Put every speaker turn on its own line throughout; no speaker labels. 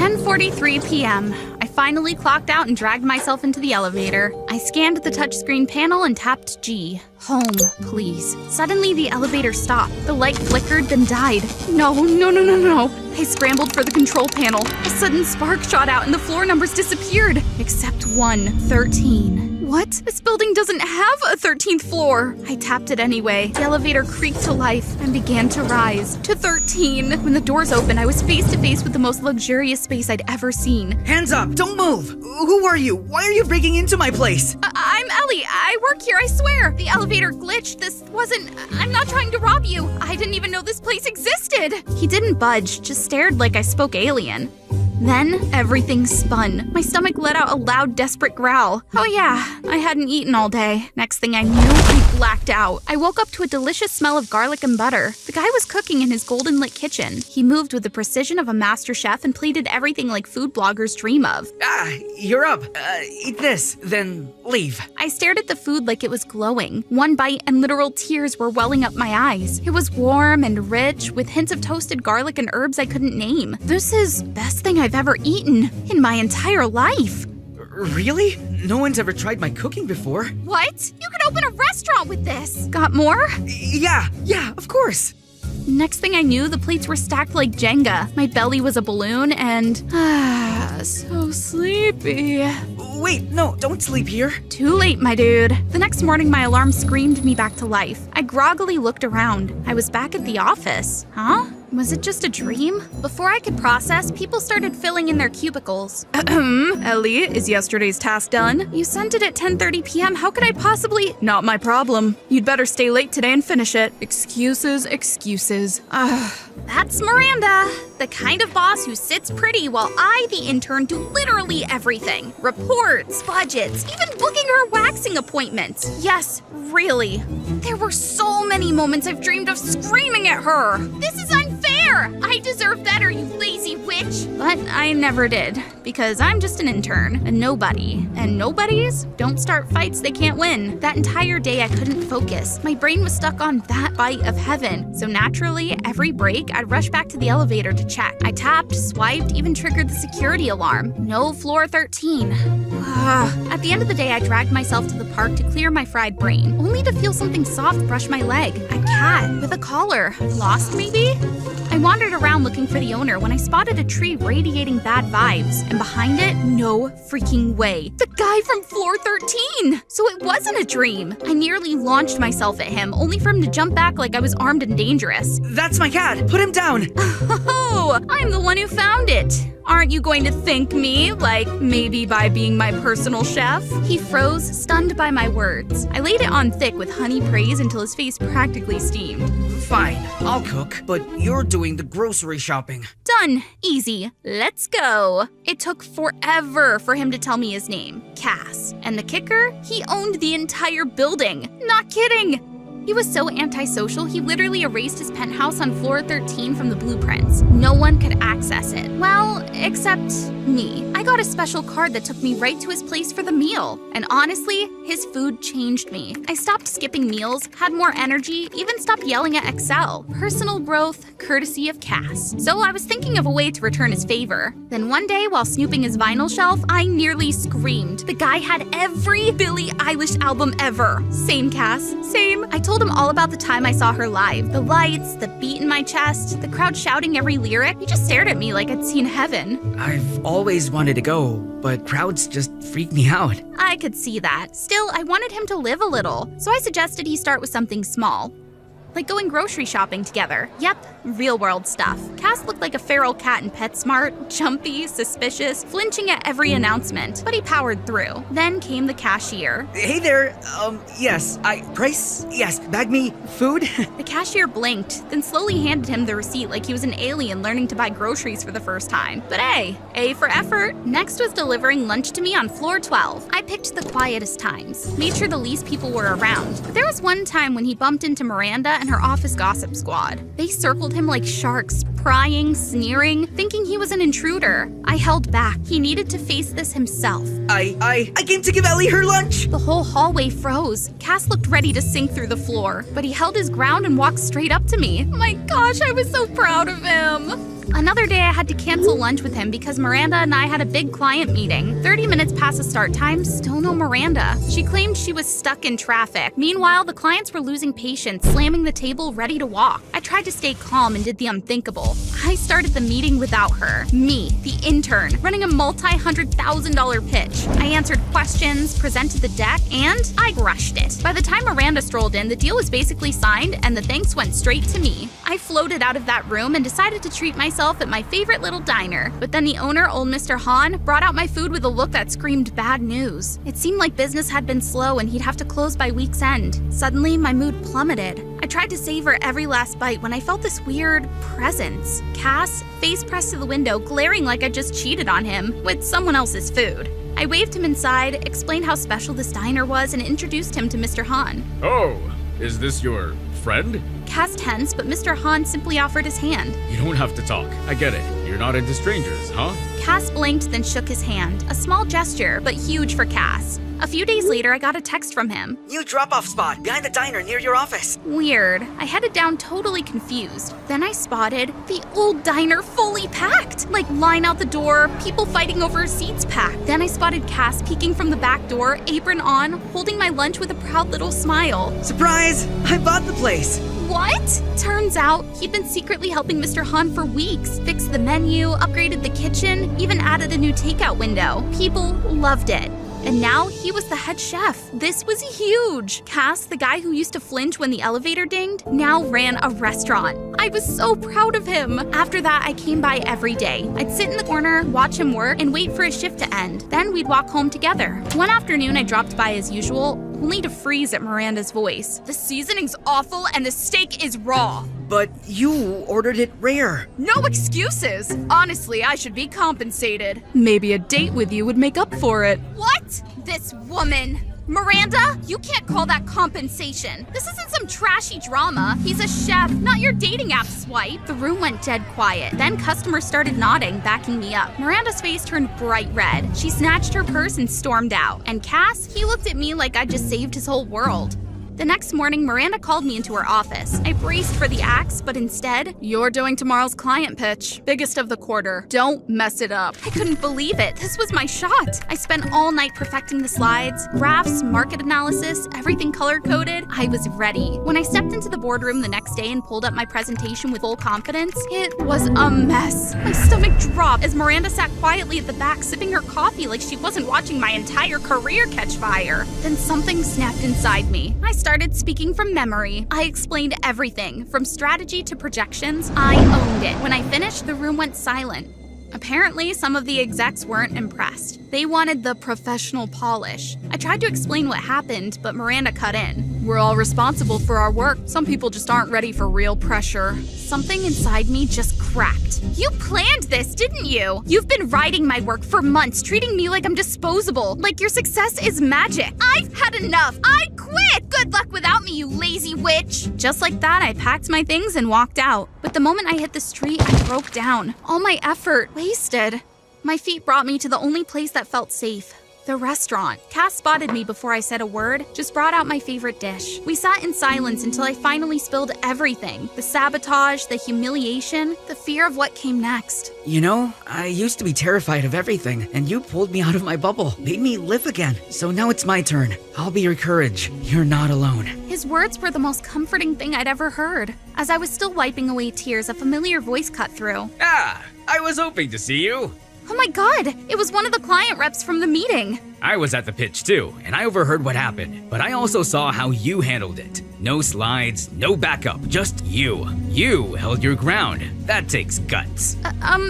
10:43 p.m. I finally clocked out and dragged myself into the elevator. I scanned the touchscreen panel and tapped G. Home, please. Suddenly, the elevator stopped. The light flickered, then died. No. I scrambled for the control panel. A sudden spark shot out and the floor numbers disappeared. Except one, 13. What? This building doesn't have a 13th floor. I tapped it anyway. The elevator creaked to life and began to rise. To 13. When the doors opened, I was face to face with the most luxurious space I'd ever seen.
Hands up! Don't move! Who are you? Why are you breaking into my place?
I'm Ellie. I work here, I swear. The elevator glitched. I'm not trying to rob you. I didn't even know this place existed. He didn't budge, just stared like I spoke alien. Then, everything spun. My stomach let out a loud, desperate growl. Oh yeah, I hadn't eaten all day. Next thing I knew, I blacked out. I woke up to a delicious smell of garlic and butter. The guy was cooking in his golden-lit kitchen. He moved with the precision of a master chef and plated everything like food bloggers dream of.
You're up. Eat this, then leave.
I stared at the food like it was glowing. One bite and literal tears were welling up my eyes. It was warm and rich, with hints of toasted garlic and herbs I couldn't name. This is the best thing I've ever eaten in my entire life.
Really? No one's ever tried my cooking before.
What? You could open a restaurant with this. Got more?
Yeah, of course.
Next thing I knew, the plates were stacked like Jenga. My belly was a balloon and... so sleepy.
Wait, no, don't sleep here.
Too late, my dude. The next morning, my alarm screamed me back to life. I groggily looked around. I was back at the office. Huh? Was it just a dream? Before I could process, people started filling in their cubicles. Ellie, is yesterday's task done? You sent it at 10:30 p.m. How could I possibly? Not my problem. You'd better stay late today and finish it. Excuses. That's Miranda, the kind of boss who sits pretty while I, the intern, do literally everything. Reports, budgets, even booking her waxing appointments. Yes, really. There were so many moments I've dreamed of screaming at her. This is unfair! I deserve better, you lazy witch! But I never did, because I'm just an intern, a nobody. And nobodies don't start fights they can't win. That entire day I couldn't focus. My brain was stuck on that bite of heaven. So naturally, every break, I'd rush back to the elevator to check. I tapped, swiped, even triggered the security alarm. No floor 13. At the end of the day, I dragged myself to the park to clear my fried brain, only to feel something soft brush my leg. A cat with a collar. Lost, maybe? I wandered around looking for the owner when I spotted a tree radiating bad vibes, and behind it, no freaking way. The guy from floor 13! So it wasn't a dream. I nearly launched myself at him, only for him to jump back like I was armed and dangerous.
That's my cat! Put him down!
Oh, I'm the one who found it. Aren't you going to thank me, like maybe by being my personal chef? He froze, stunned by my words. I laid it on thick with honey praise until his face practically steamed.
Fine, I'll cook, but you're doing the grocery shopping.
Done. Easy. Let's go. It took forever for him to tell me his name, Cass. And the kicker? He owned the entire building. Not kidding. He was so antisocial, he literally erased his penthouse on floor 13 from the blueprints. No one could access it. Well, except me. I got a special card that took me right to his place for the meal. And honestly, his food changed me. I stopped skipping meals, had more energy, even stopped yelling at Excel. Personal growth, courtesy of Cass. So I was thinking of a way to return his favor. Then one day, while snooping his vinyl shelf, I nearly screamed. The guy had every Billie Eilish album ever. Same, Cass. Same. I told him all about the time I saw her live. The lights, the beat in my chest, the crowd shouting every lyric. He just stared at me like I'd seen heaven.
I've always wanted to go, but crowds just freak me out.
I could see that. Still, I wanted him to live a little, so I suggested he start with something small. Like going grocery shopping together. Yep, real-world stuff. Cass looked like a feral cat in PetSmart, jumpy, suspicious, flinching at every announcement, but he powered through. Then came the cashier.
Hey there, yes, price? Yes, bag me food?
The cashier blinked, then slowly handed him the receipt like he was an alien learning to buy groceries for the first time. But hey, A for effort. Next was delivering lunch to me on floor 12. I picked the quietest times, made sure the least people were around. But there was one time when he bumped into Miranda and her office gossip squad. They circled him like sharks, prying, sneering, thinking he was an intruder. I held back. He needed to face this himself.
I came to give Ellie her lunch!
The whole hallway froze. Cass looked ready to sink through the floor, but he held his ground and walked straight up to me. My gosh, I was so proud of him. Another day I had to cancel lunch with him because Miranda and I had a big client meeting. 30 minutes past the start time, still no Miranda. She claimed she was stuck in traffic. Meanwhile, the clients were losing patience, slamming the table, ready to walk. I tried to stay calm and did the unthinkable. I started the meeting without her. Me, the intern, running a multi-$100,000 pitch. I answered questions, presented the deck, and I rushed it. By the time Miranda strolled in, the deal was basically signed and the thanks went straight to me. I floated out of that room and decided to treat myself at my favorite little diner. But then the owner, old Mr. Han, brought out my food with a look that screamed bad news. It seemed like business had been slow and he'd have to close by week's end. Suddenly, my mood plummeted. I tried to savor every last bite when I felt this weird presence. Cass, face pressed to the window, glaring like I just cheated on him with someone else's food. I waved him inside, explained how special this diner was, and introduced him to Mr. Han.
Oh, is this your friend?
Cass tensed, but Mr. Han simply offered his hand.
You don't have to talk. I get it. You're not into strangers, huh?
Cass blinked, then shook his hand. A small gesture, but huge for Cass. A few days later, I got a text from him.
New drop-off spot behind the diner near your office.
Weird. I headed down totally confused. Then I spotted the old diner fully packed. Like line out the door, people fighting over seats packed. Then I spotted Cass peeking from the back door, apron on, holding my lunch with a proud little smile.
Surprise! I bought the place.
What? Turns out, he'd been secretly helping Mr. Han for weeks. Fixed the menu, upgraded the kitchen, even added a new takeout window. People loved it. And now he was the head chef. This was huge. Cass, the guy who used to flinch when the elevator dinged, now ran a restaurant. I was so proud of him. After that, I came by every day. I'd sit in the corner, watch him work, and wait for his shift to end. Then we'd walk home together. One afternoon, I dropped by as usual, only to freeze at Miranda's voice. The seasoning's awful and the steak is raw.
But you ordered it rare.
No excuses. Honestly, I should be compensated. Maybe a date with you would make up for it. What? This woman. Miranda, you can't call that compensation. This isn't some trashy drama. He's a chef, not your dating app swipe. The room went dead quiet. Then customers started nodding, backing me up. Miranda's face turned bright red. She snatched her purse and stormed out. And Cass, he looked at me like I just saved his whole world. The next morning, Miranda called me into her office. I braced for the axe, but instead, "You're doing tomorrow's client pitch. Biggest of the quarter. Don't mess it up." I couldn't believe it. This was my shot. I spent all night perfecting the slides, graphs, market analysis, everything color-coded. I was ready. When I stepped into the boardroom the next day and pulled up my presentation with full confidence, it was a mess. My stomach dropped as Miranda sat quietly at the back sipping her coffee like she wasn't watching my entire career catch fire. Then something snapped inside me. I started speaking from memory. I explained everything, from strategy to projections. I owned it. When I finished, the room went silent. Apparently, some of the execs weren't impressed. They wanted the professional polish. I tried to explain what happened, but Miranda cut in. "We're all responsible for our work. Some people just aren't ready for real pressure." Something inside me just cracked. You planned this, didn't you? You've been riding my work for months, treating me like I'm disposable, like your success is magic. I've had enough. I quit. Good luck without me, you lazy witch. Just like that, I packed my things and walked out. But the moment I hit the street, I broke down. All my effort wasted. My feet brought me to the only place that felt safe. The restaurant. Cass spotted me before I said a word, just brought out my favorite dish. We sat in silence until I finally spilled everything. The sabotage, the humiliation, the fear of what came next.
You know, I used to be terrified of everything, and you pulled me out of my bubble, made me live again. So now it's my turn. I'll be your courage. You're not alone.
His words were the most comforting thing I'd ever heard. As I was still wiping away tears, a familiar voice cut through.
Ah, I was hoping to see you.
Oh my god, it was one of the client reps from the meeting.
I was at the pitch too, and I overheard what happened, but I also saw how you handled it. No slides, no backup, just you. You held your ground. That takes guts.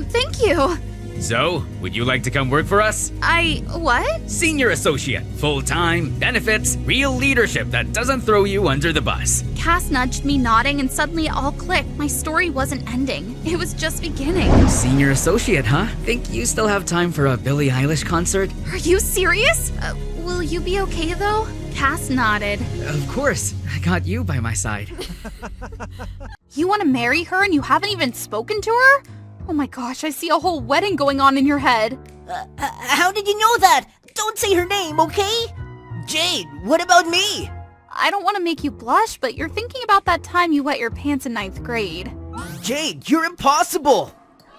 Thank you.
So, would you like to come work for us?
What?
Senior associate, full-time, benefits, real leadership that doesn't throw you under the bus.
Cass nudged me, nodding, and suddenly it all clicked. My story wasn't ending. It was just beginning.
Senior associate, huh? Think you still have time for a Billie Eilish concert?
Are you serious? Will you be okay, though? Cass nodded.
Of course. I got you by my side.
You want to marry her and you haven't even spoken to her? Oh my gosh, I see a whole wedding going on in your head.
How did you know that? Don't say her name, okay? Jade, what about me?
I don't want to make you blush, but you're thinking about that time you wet your pants in 9th grade.
Jade, you're impossible!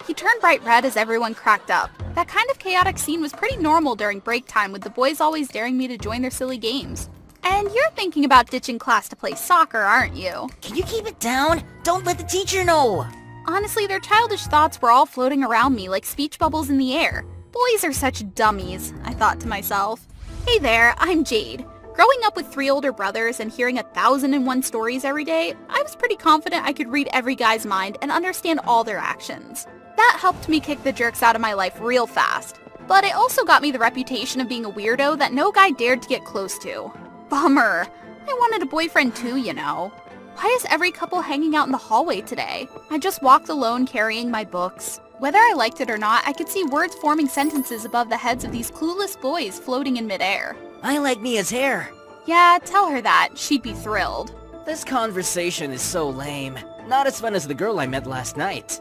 He turned bright red as everyone cracked up. That kind of chaotic scene was pretty normal during break time, with the boys always daring me to join their silly games. And you're thinking about ditching class to play soccer, aren't you?
Can you keep it down? Don't let the teacher know.
Honestly, their childish thoughts were all floating around me like speech bubbles in the air. Boys are such dummies, I thought to myself. Hey there, I'm Jade. Growing up with 3 older brothers and hearing 1,001 stories every day, I was pretty confident I could read every guy's mind and understand all their actions. That helped me kick the jerks out of my life real fast. But it also got me the reputation of being a weirdo that no guy dared to get close to. Bummer. I wanted a boyfriend too, you know. Why is every couple hanging out in the hallway today? I just walked alone carrying my books. Whether I liked it or not, I could see words forming sentences above the heads of these clueless boys floating in midair.
I like Mia's hair.
Yeah, tell her that. She'd be thrilled.
This conversation is so lame. Not as fun as the girl I met last night.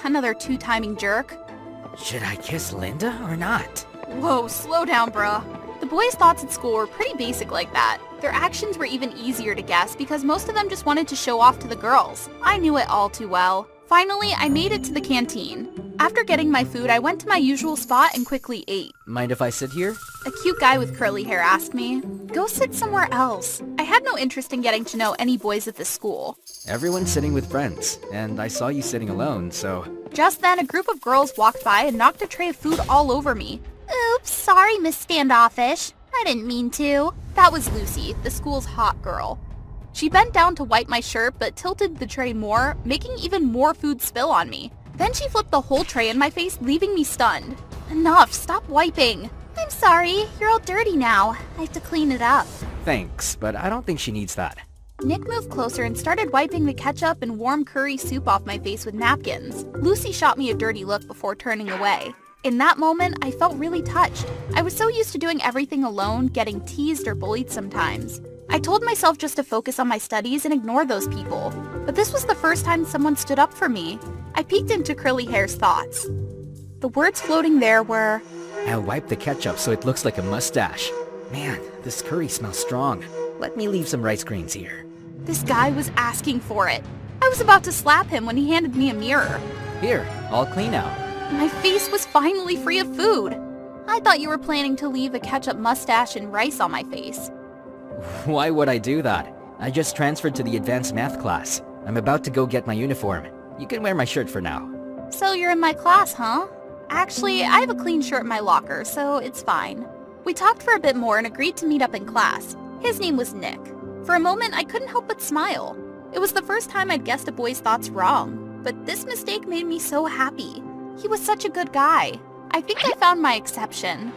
Another 2-timing jerk.
Should I kiss Linda or not?
Whoa, slow down, bruh. The boys' thoughts at school were pretty basic like that. Their actions were even easier to guess because most of them just wanted to show off to the girls. I knew it all too well. Finally, I made it to the canteen. After getting my food, I went to my usual spot and quickly ate.
Mind if I sit here?
A cute guy with curly hair asked me. Go sit somewhere else. I had no interest in getting to know any boys at the school.
Everyone's sitting with friends, and I saw you sitting alone, so...
Just then, a group of girls walked by and knocked a tray of food all over me. Oops, sorry, Miss Standoffish. I didn't mean to. That was Lucy, the school's hot girl. She bent down to wipe my shirt but tilted the tray more, making even more food spill on me. Then she flipped the whole tray in my face, leaving me stunned. Enough, stop wiping. I'm sorry, you're all dirty now. I have to clean it up.
Thanks, but I don't think she needs that.
Nick moved closer and started wiping the ketchup and warm curry soup off my face with napkins. Lucy shot me a dirty look before turning away. In that moment, I felt really touched. I was so used to doing everything alone, getting teased or bullied sometimes. I told myself just to focus on my studies and ignore those people. But this was the first time someone stood up for me. I peeked into Curly Hair's thoughts. The words floating there were,
I'll wipe the ketchup so it looks like a mustache. Man, this curry smells strong. Let me leave some rice grains here.
This guy was asking for it. I was about to slap him when he handed me a mirror.
Here, all clean now.
My face was finally free of food. I thought you were planning to leave a ketchup mustache and rice on my face.
Why would I do that? I just transferred to the advanced math class. I'm about to go get my uniform. You can wear my shirt for now.
So you're in my class, huh? Actually, I have a clean shirt in my locker, so it's fine. We talked for a bit more and agreed to meet up in class. His name was Nick. For a moment, I couldn't help but smile. It was the first time I'd guessed a boy's thoughts wrong, but this mistake made me so happy. He was such a good guy. I think I found my exception.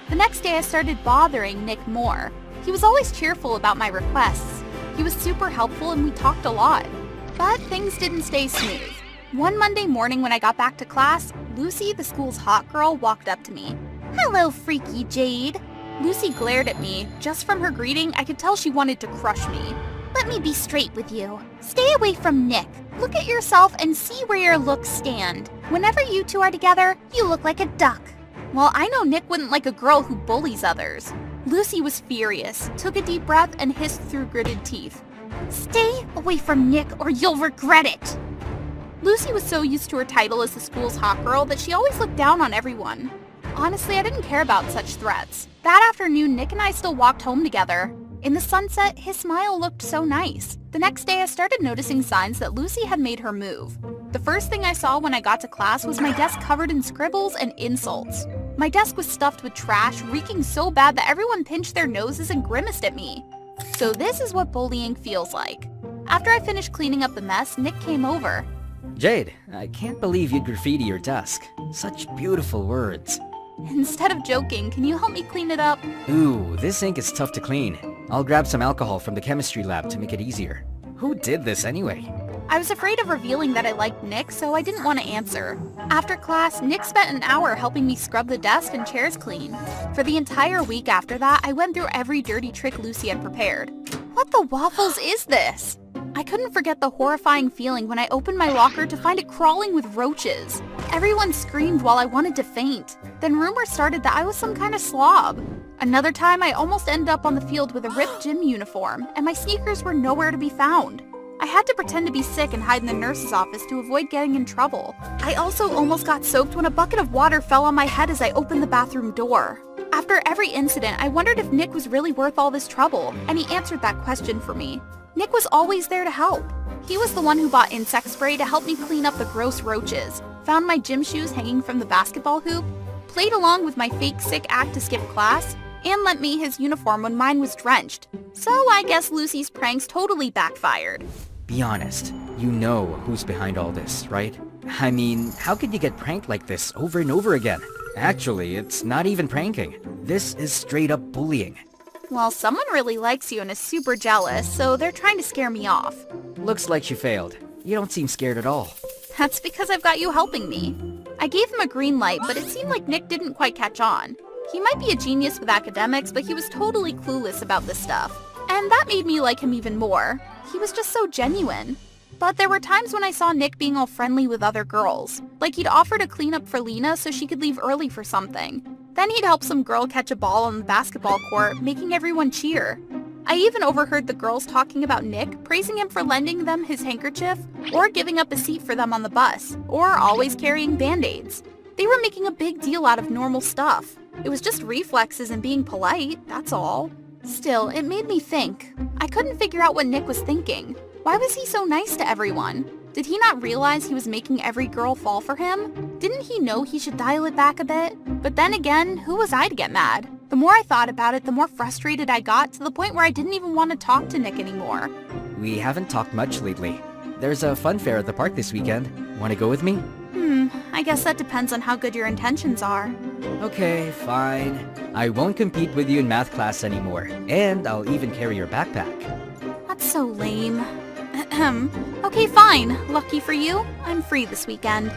The next day, I started bothering Nick more. He was always cheerful about my requests. He was super helpful and we talked a lot. But things didn't stay smooth. One Monday morning when I got back to class, Lucy, the school's hot girl, walked up to me. Hello, freaky Jade. Lucy glared at me. Just from her greeting, I could tell she wanted to crush me. Let me be straight with you. Stay away from Nick. Look at yourself and see where your looks stand. Whenever you two are together, you look like a duck. Well, I know Nick wouldn't like a girl who bullies others. Lucy was furious, took a deep breath, and hissed through gritted teeth. Stay away from Nick or you'll regret it. Lucy was so used to her title as the school's hot girl that she always looked down on everyone. Honestly, I didn't care about such threats. That afternoon, Nick and I still walked home together. In the sunset, his smile looked so nice. The next day, I started noticing signs that Lucy had made her move. The first thing I saw when I got to class was my desk covered in scribbles and insults. My desk was stuffed with trash, reeking so bad that everyone pinched their noses and grimaced at me. So this is what bullying feels like. After I finished cleaning up the mess, Nick came over.
Jade, I can't believe you'd graffiti your desk. Such beautiful words.
Instead of joking, can you help me clean it up?
Ooh, this ink is tough to clean. I'll grab some alcohol from the chemistry lab to make it easier. Who did this anyway?
I was afraid of revealing that I liked Nick, so I didn't want to answer. After class, Nick spent an hour helping me scrub the desk and chairs clean. For the entire week after that, I went through every dirty trick Lucy had prepared. What the waffles is this? I couldn't forget the horrifying feeling when I opened my locker to find it crawling with roaches. Everyone screamed while I wanted to faint. Then rumors started that I was some kind of slob. Another time, I almost ended up on the field with a ripped gym uniform, and my sneakers were nowhere to be found. I had to pretend to be sick and hide in the nurse's office to avoid getting in trouble. I also almost got soaked when a bucket of water fell on my head as I opened the bathroom door. After every incident, I wondered if Nick was really worth all this trouble, and he answered that question for me. Nick was always there to help. He was the one who bought insect spray to help me clean up the gross roaches, found my gym shoes hanging from the basketball hoop, played along with my fake sick act to skip class, and lent me his uniform when mine was drenched. So I guess Lucy's pranks totally backfired.
Be honest, you know who's behind all this, right? I mean, how could you get pranked like this over and over again? Actually, it's not even pranking. This is straight up bullying.
Well, someone really likes you and is super jealous, so they're trying to scare me off.
Looks like she failed. You don't seem scared at all.
That's because I've got you helping me. I gave him a green light, but it seemed like Nick didn't quite catch on. He might be a genius with academics, but he was totally clueless about this stuff. And that made me like him even more. He was just so genuine. But there were times when I saw Nick being all friendly with other girls. Like he'd offer to clean up for Lena so she could leave early for something. Then he'd help some girl catch a ball on the basketball court, making everyone cheer. I even overheard the girls talking about Nick, praising him for lending them his handkerchief, or giving up a seat for them on the bus, or always carrying band-aids. They were making a big deal out of normal stuff. It was just reflexes and being polite, that's all. Still, it made me think. I couldn't figure out what Nick was thinking. Why was he so nice to everyone? Did he not realize he was making every girl fall for him? Didn't he know he should dial it back a bit? But then again, who was I to get mad? The more I thought about it, the more frustrated I got, to the point where I didn't even want to talk to Nick anymore.
We haven't talked much lately. There's a fun fair at the park this weekend. Want to go with me?
I guess that depends on how good your intentions are.
Okay, fine. I won't compete with you in math class anymore, and I'll even carry your backpack.
That's so lame. Okay, fine. Lucky for you, I'm free this weekend.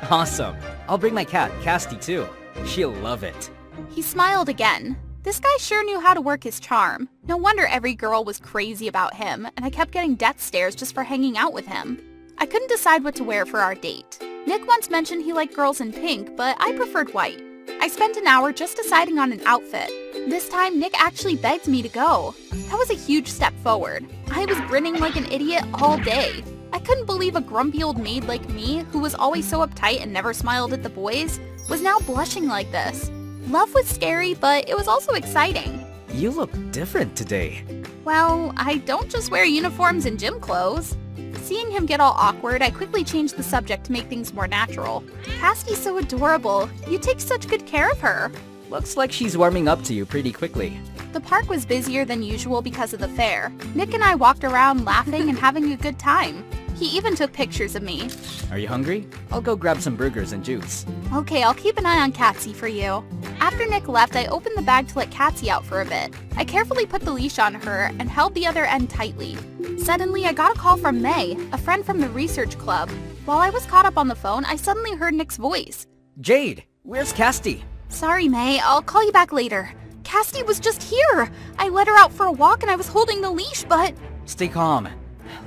Awesome. I'll bring my cat, Casty, too. She'll love it.
He smiled again. This guy sure knew how to work his charm. No wonder every girl was crazy about him, and I kept getting death stares just for hanging out with him. I couldn't decide what to wear for our date. Nick once mentioned he liked girls in pink, but I preferred white. I spent an hour just deciding on an outfit. This time, Nick actually begged me to go. That was a huge step forward. I was grinning like an idiot all day. I couldn't believe a grumpy old maid like me, who was always so uptight and never smiled at the boys, was now blushing like this. Love was scary, but it was also exciting.
You look different today.
Well, I don't just wear uniforms and gym clothes. Seeing him get all awkward, I quickly changed the subject to make things more natural. Casty's so adorable. You take such good care of her.
Looks like she's warming up to you pretty quickly.
The park was busier than usual because of the fair. Nick and I walked around laughing and having a good time. He even took pictures of me.
Are you hungry? I'll go grab some burgers and juice.
Okay, I'll keep an eye on Catsy for you. After Nick left, I opened the bag to let Catsy out for a bit. I carefully put the leash on her and held the other end tightly. Suddenly, I got a call from May, a friend from the research club. While I was caught up on the phone, I suddenly heard Nick's voice.
Jade, where's Casty?
Sorry, May. I'll call you back later. Casty was just here. I let her out for a walk and I was holding the leash, but...
Stay calm.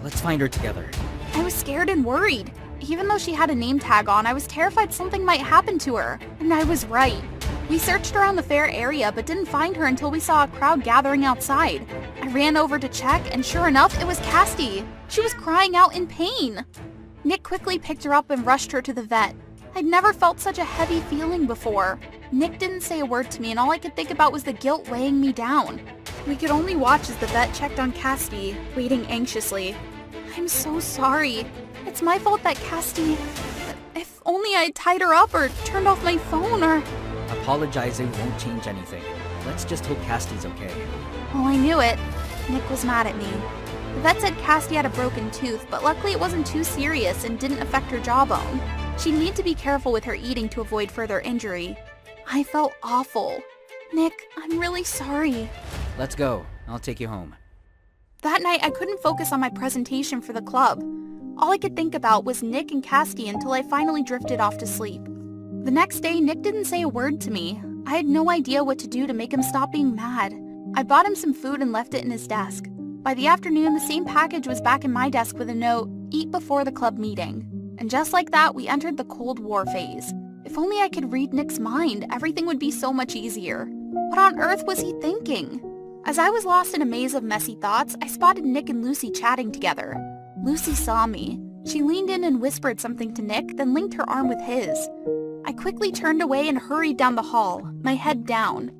Let's find her together.
I was scared and worried. Even though she had a name tag on, I was terrified something might happen to her. And I was right. We searched around the fair area but didn't find her until we saw a crowd gathering outside. I ran over to check and sure enough, it was Casty. She was crying out in pain. Nick quickly picked her up and rushed her to the vet. I'd never felt such a heavy feeling before. Nick didn't say a word to me and all I could think about was the guilt weighing me down. We could only watch as the vet checked on Casty, waiting anxiously. I'm so sorry. It's my fault that Casty... If only I had tied her up or turned off my phone or...
Apologizing won't change anything. Let's just hope Casty's okay.
Well, I knew it. Nick was mad at me. The vet said Casty had a broken tooth, but luckily it wasn't too serious and didn't affect her jawbone. She'd need to be careful with her eating to avoid further injury. I felt awful. Nick, I'm really sorry.
Let's go. I'll take you home.
That night, I couldn't focus on my presentation for the club. All I could think about was Nick and Casty until I finally drifted off to sleep. The next day, Nick didn't say a word to me. I had no idea what to do to make him stop being mad. I bought him some food and left it in his desk. By the afternoon, the same package was back in my desk with a note, "Eat before the club meeting." And just like that, we entered the Cold War phase. If only I could read Nick's mind, everything would be so much easier. What on earth was he thinking? As I was lost in a maze of messy thoughts, I spotted Nick and Lucy chatting together. Lucy saw me. She leaned in and whispered something to Nick, then linked her arm with his. I quickly turned away and hurried down the hall, my head down.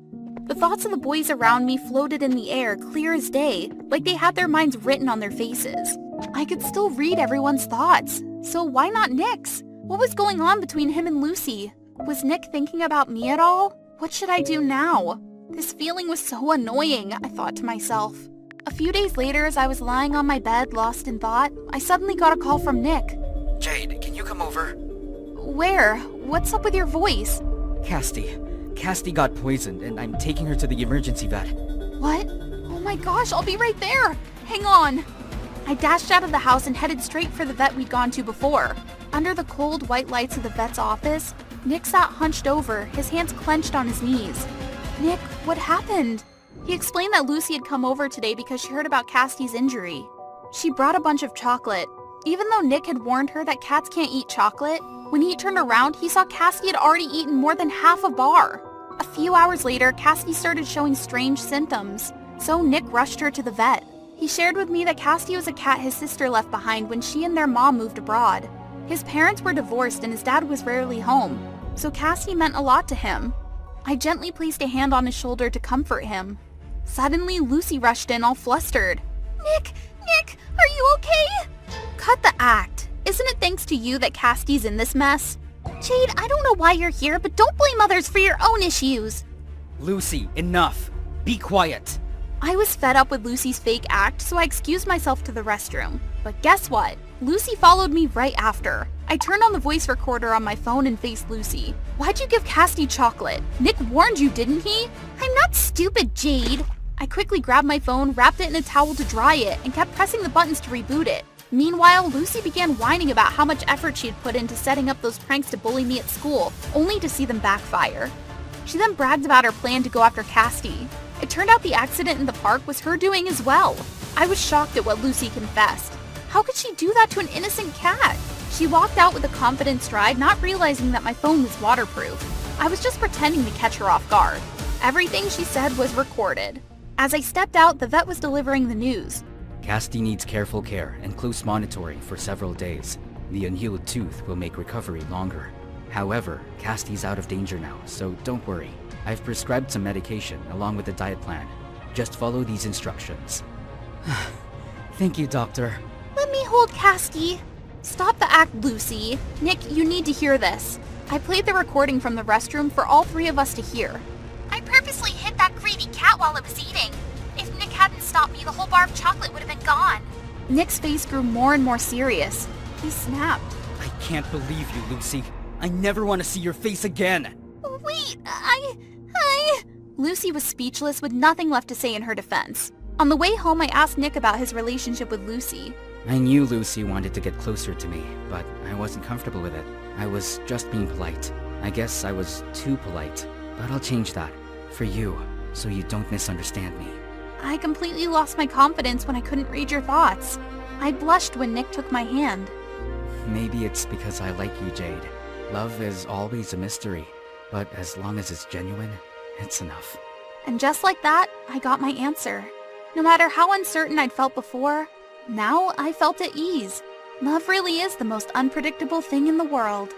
The thoughts of the boys around me floated in the air, clear as day, like they had their minds written on their faces. I could still read everyone's thoughts, so why not Nick's? What was going on between him and Lucy? Was Nick thinking about me at all? What should I do now? This feeling was so annoying, I thought to myself. A few days later, as I was lying on my bed, lost in thought, I suddenly got a call from Nick.
Jade, can you come over?
Where? What's up with your voice?
Casti got poisoned, and I'm taking her to the emergency vet.
What? Oh my gosh, I'll be right there! Hang on! I dashed out of the house and headed straight for the vet we'd gone to before. Under the cold white lights of the vet's office, Nick sat hunched over, his hands clenched on his knees. Nick, what happened? He explained that Lucy had come over today because she heard about Casti's injury. She brought a bunch of chocolate. Even though Nick had warned her that cats can't eat chocolate, when he turned around, he saw Casti had already eaten more than half a bar. A few hours later, Casti started showing strange symptoms, so Nick rushed her to the vet. He shared with me that Casti was a cat his sister left behind when she and their mom moved abroad. His parents were divorced and his dad was rarely home, so Casti meant a lot to him. I gently placed a hand on his shoulder to comfort him. Suddenly, Lucy rushed in all flustered. Nick, are you okay? Cut the act. Isn't it thanks to you that Casti's in this mess? Jade, I don't know why you're here, but don't blame others for your own issues.
Lucy, enough! Be quiet!
I was fed up with Lucy's fake act, so I excused myself to the restroom. But guess what? Lucy followed me right after. I turned on the voice recorder on my phone and faced Lucy. Why'd you give Casti chocolate? Nick warned you, didn't he? I'm not stupid, Jade. I quickly grabbed my phone, wrapped it in a towel to dry it, and kept pressing the buttons to reboot it. Meanwhile, Lucy began whining about how much effort she had put into setting up those pranks to bully me at school, only to see them backfire. She then bragged about her plan to go after Casti. It turned out the accident in the park was her doing as well. I was shocked at what Lucy confessed. How could she do that to an innocent cat? She walked out with a confident stride, not realizing that my phone was waterproof. I was just pretending to catch her off guard. Everything she said was recorded. As I stepped out, the vet was delivering the news.
Casti needs careful care and close monitoring for several days. The unhealed tooth will make recovery longer. However, Casti's out of danger now, so don't worry. I've prescribed some medication along with a diet plan. Just follow these instructions.
Thank you, doctor.
Let me hold Casti. Stop the act, Lucy. Nick, you need to hear this. I played the recording from the restroom for all three of us to hear. I purposely hit that greedy cat while it was eating. If Nick hadn't stopped me, the whole bar of chocolate would have been gone. Nick's face grew more and more serious. He snapped.
I can't believe you, Lucy. I never want to see your face again.
Wait, Lucy was speechless with nothing left to say in her defense. On the way home, I asked Nick about his relationship with Lucy.
I knew Lucy wanted to get closer to me, but I wasn't comfortable with it. I was just being polite. I guess I was too polite, but I'll change that. For you, so you don't misunderstand me.
I completely lost my confidence when I couldn't read your thoughts. I blushed when Nick took my hand.
Maybe it's because I like you, Jade. Love is always a mystery, but as long as it's genuine, it's enough.
And just like that, I got my answer. No matter how uncertain I'd felt before, now I felt at ease. Love really is the most unpredictable thing in the world.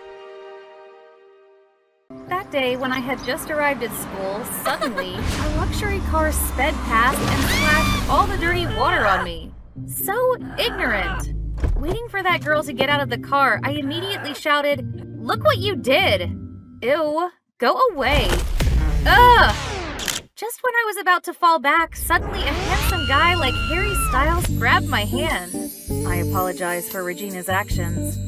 That day, when I had just arrived at school, suddenly, a luxury car sped past and splashed all the dirty water on me. So ignorant. Waiting for that girl to get out of the car, I immediately shouted, "Look what you did!" Ew, go away. Ugh! Just when I was about to fall back, suddenly a handsome guy like Harry Styles grabbed my hand. I apologize for Regina's actions.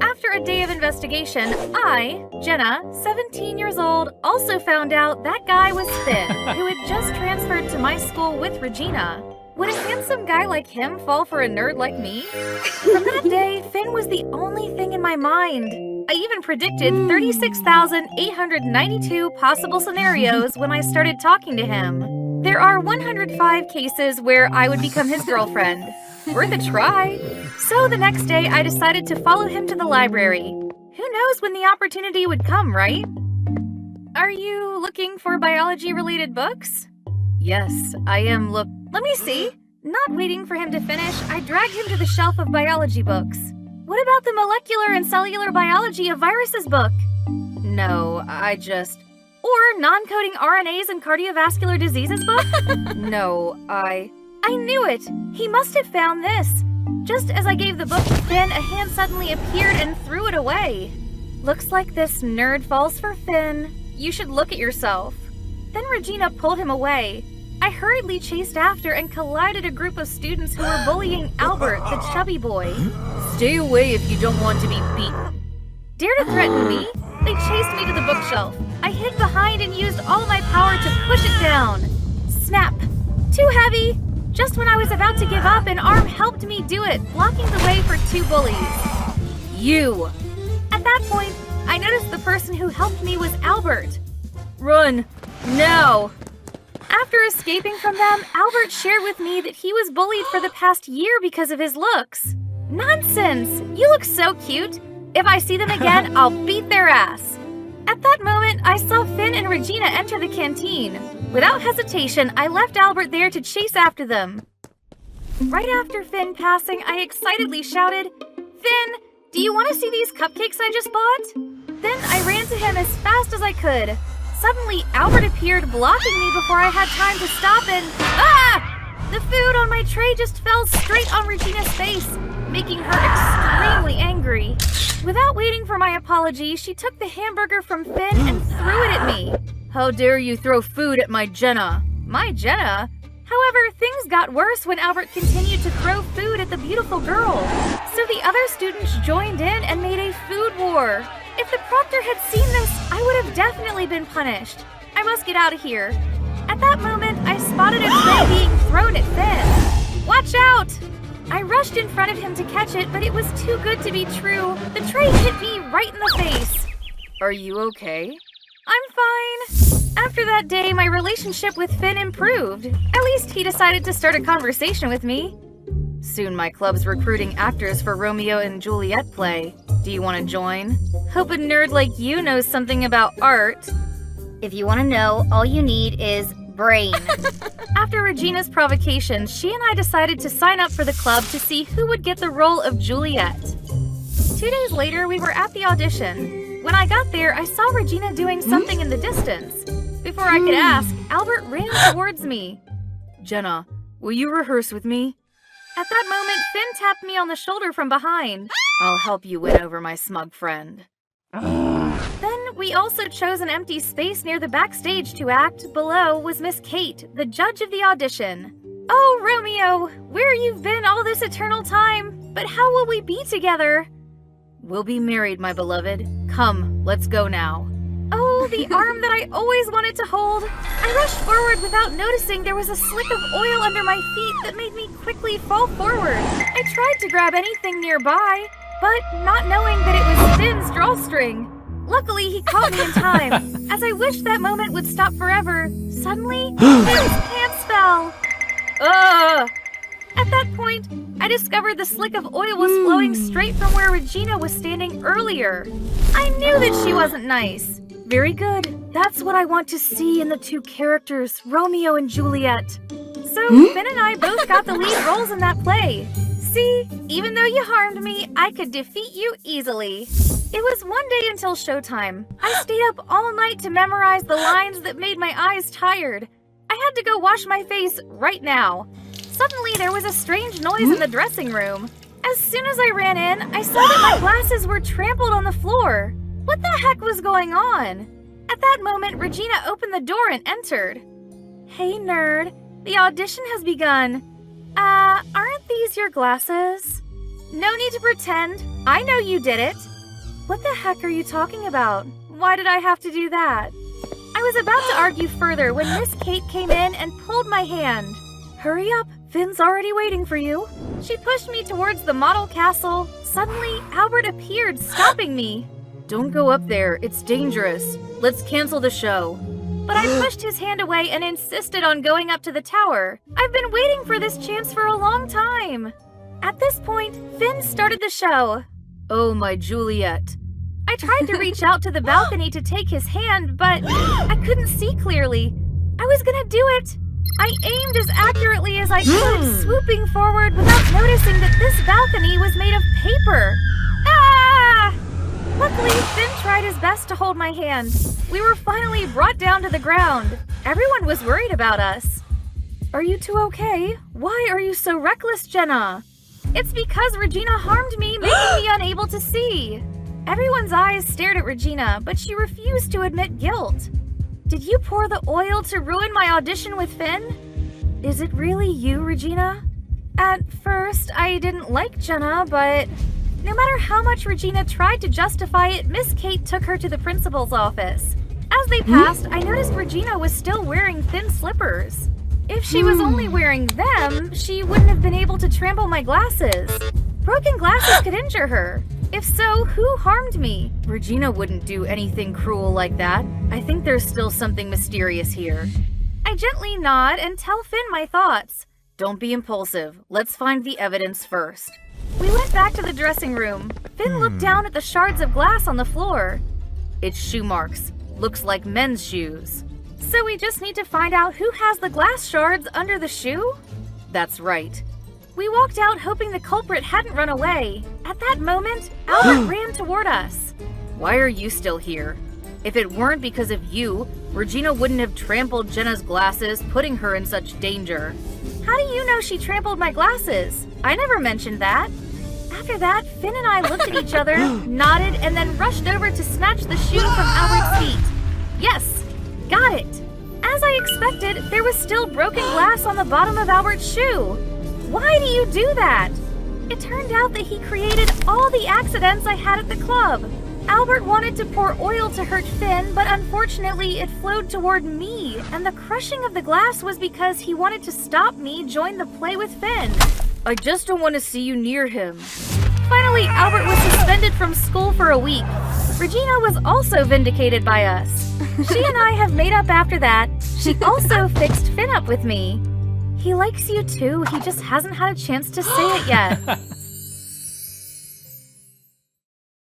After a day of investigation, I, Jenna, 17 years old, also found out that guy was Finn, who had just transferred to my school with Regina. Would a handsome guy like him fall for a nerd like me? From that day, Finn was the only thing in my mind. I even predicted 36,892 possible scenarios when I started talking to him. There are 105 cases where I would become his girlfriend. Worth a try. So the next day, I decided to follow him to the library. Who knows when the opportunity would come, right? Are you looking for biology-related books? Yes, I am Let me see. Not waiting for him to finish, I dragged him to the shelf of biology books. What about the molecular and cellular biology of viruses book? No, Or non-coding RNAs and cardiovascular diseases book? No, I knew it! He must have found this. Just as I gave the book to Finn, a hand suddenly appeared and threw it away. Looks like this nerd falls for Finn. You should look at yourself. Then Regina pulled him away. I hurriedly chased after and collided a group of students who were bullying Albert, the chubby boy. Stay away if you don't want to be beaten. Dare to threaten me? They chased me to the bookshelf. I hid behind and used all my power to push it down. Snap! Too heavy! Just when I was about to give up, an arm helped me do it, blocking the way for 2 bullies. You! At that point, I noticed the person who helped me was Albert. Run! Now! After escaping from them, Albert shared with me that he was bullied for the past year because of his looks. Nonsense! You look so cute! If I see them again, I'll beat their ass! At that moment, I saw Finn and Regina enter the canteen. Without hesitation, I left Albert there to chase after them. Right after Finn passing, I excitedly shouted, "Finn, do you want to see these cupcakes I just bought?" Then I ran to him as fast as I could. Suddenly, Albert appeared, blocking me before I had time to stop and... Ah! The food on my tray just fell straight on Regina's face, making her extremely angry. Without waiting for my apology, she took the hamburger from Finn and threw it at me. How dare you throw food at my Jenna? My Jenna? However, things got worse when Albert continued to throw food at the beautiful girl. So the other students joined in and made a food war. If the proctor had seen this, I would have definitely been punished. I must get out of here. At that moment, I spotted a tray being thrown at Finn. Watch out! I rushed in front of him to catch it, but it was too good to be true. The tray hit me right in the face. Are you okay? I'm fine. After that day, my relationship with Finn improved. At least he decided to start a conversation with me. Soon my club's recruiting actors for Romeo and Juliet play. Do you want to join? Hope a nerd like you knows something about art.
If you want to know, all you need is brain.
After Regina's provocation, she and I decided to sign up for the club to see who would get the role of Juliet. 2 days later, we were at the audition. When I got there, I saw Regina doing something in the distance. Before I could ask, Albert ran towards me. Jenna, will you rehearse with me? At that moment, Finn tapped me on the shoulder from behind. I'll help you win over my smug friend. Then we also chose an empty space near the backstage to act. Below was Miss Kate, the judge of the audition. Oh, Romeo, where you've been all this eternal time, but how will we be together? We'll be married, my beloved. Come, let's go now. Oh, the arm that I always wanted to hold. I rushed forward without noticing there was a slick of oil under my feet that made me quickly fall forward. I tried to grab anything nearby, but not knowing that it was Finn's drawstring. Luckily, he caught me in time. As I wished that moment would stop forever, suddenly, Finn's pants fell. Ugh! At that point, I discovered the slick of oil was flowing straight from where Regina was standing earlier. I knew that she wasn't nice. Very good. That's what I want to see in the 2 characters, Romeo and Juliet. So, Finn and I both got the lead roles in that play. See, even though you harmed me, I could defeat you easily. It was one day until showtime. I stayed up all night to memorize the lines that made my eyes tired. I had to go wash my face right now. Suddenly, there was a strange noise in the dressing room. As soon as I ran in, I saw that my glasses were trampled on the floor. What the heck was going on? At that moment, Regina opened the door and entered. Hey, nerd. The audition has begun. Aren't these your glasses? No need to pretend. I know you did it. What the heck are you talking about? Why did I have to do that? I was about to argue further when Miss Kate came in and pulled my hand. Hurry up, Finn's already waiting for you. She pushed me towards the model castle. Suddenly, Albert appeared, stopping me. Don't go up there, it's dangerous. Let's cancel the show. But I pushed his hand away and insisted on going up to the tower. I've been waiting for this chance for a long time. At this point, Finn started the show. Oh, my Juliet. I tried to reach out to the balcony to take his hand, but I couldn't see clearly. I was gonna do it, I aimed as accurately as I could, swooping forward without noticing that this balcony was made of paper. Ah! Luckily, Finn tried his best to hold my hand. We were finally brought down to the ground. Everyone was worried about us. Are you two okay? Why are you so reckless, Jenna? It's because Regina harmed me, making me unable to see. Everyone's eyes stared at Regina, but she refused to admit guilt. Did you pour the oil to ruin my audition with Finn? Is it really you, Regina? At first, I didn't like Jenna, but no matter how much Regina tried to justify it, Miss Kate took her to the principal's office. As they passed, I noticed Regina was still wearing thin slippers. If she was only wearing them, she wouldn't have been able to trample my glasses. Broken glasses could injure her. If so, who harmed me? Regina wouldn't do anything cruel like that. I think there's still something mysterious here. I gently nod and tell Finn my thoughts. Don't be impulsive. Let's find the evidence first. We went back to the dressing room. Finn looked down at the shards of glass on the floor. It's shoe marks. Looks like men's shoes. So we just need to find out who has the glass shards under the shoe? That's right. We walked out hoping the culprit hadn't run away. At that moment, Albert ran toward us. Why are you still here? If it weren't because of you, Regina wouldn't have trampled Jenna's glasses, putting her in such danger. How do you know she trampled my glasses? I never mentioned that. After that, Finn and I looked at each other, nodded, and then rushed over to snatch the shoe from Albert's feet. Yes! Got it! As I expected, there was still broken glass on the bottom of Albert's shoe. Why do you do that? It turned out that he created all the accidents I had at the club. Albert wanted to pour oil to hurt Finn, but unfortunately it flowed toward me, and the crushing of the glass was because he wanted to stop me join the play with Finn. I just don't want to see you near him. Finally, Albert was suspended from school for a week. Regina was also vindicated by us. She and I have made up after that. She also fixed Finn up with me. He likes you too, he just hasn't had a chance to say it yet.